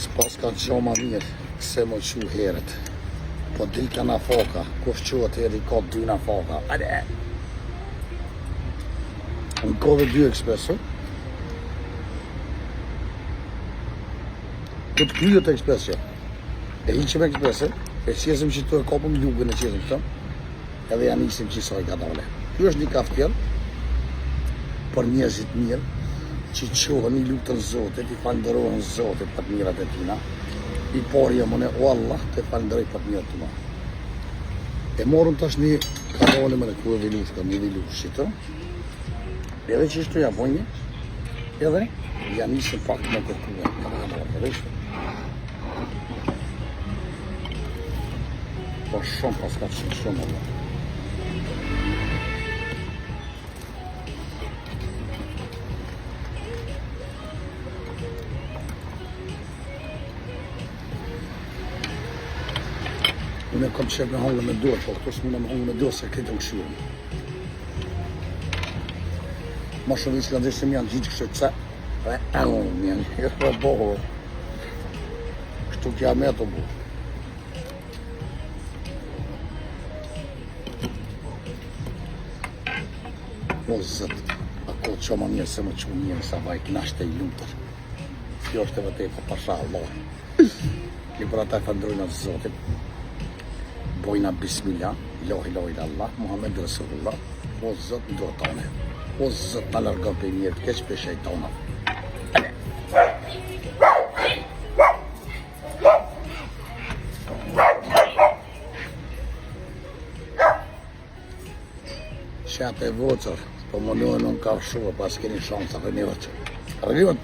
S'pas ka qa ma mirë, se më qu heret. Po drika na foka, kush quat heri ka 2 na foka. Ade! Unë ka dhe 2 ekspreso. Këtë kryet ekspresja. E hiqim ekspresë, e qesim që të e kopëm jugën e qesim këtëm, edhe janë isim që sa i ka dale. Kjo është një kaftel për njerëzit mirë, që qohën i lutën Zotit, i falenderohen Zotit për të mirat e tina, i porje mëne, o Allah, të falenderoj për të mirat të ma. E morën tash një kanale më në ku e vilush, kam një vilush shqitër, edhe që ishtu ja vonjë, edhe janë isim pak me kërkuve, po shumë pas ka shumë Allah. Unë e kom qef me hangë me dorë, po këto s'muna me hangë me dorë se këtë më këshurën. Ma shumë islandishtë më janë gjitë kështë të dhe më janë një bohë. Kështu kja me të bohë. O zëtë, ako që ma mirë se më që mirë sa vajtë nashtë e i lutër. Kjo është e vëtej për pasha Allah. Një për ata e falenderojnë atë Zotit. Bojna bismillah, ilahi ilahi Allah, Muhammed Rasulullah, o Zot në dorë tane, o Zot në largon për njërë të keq për shejtona. Shatë e vocër, po më nëve nuk ka shumë, pas keni shansa për një vëqër. Rëgjot,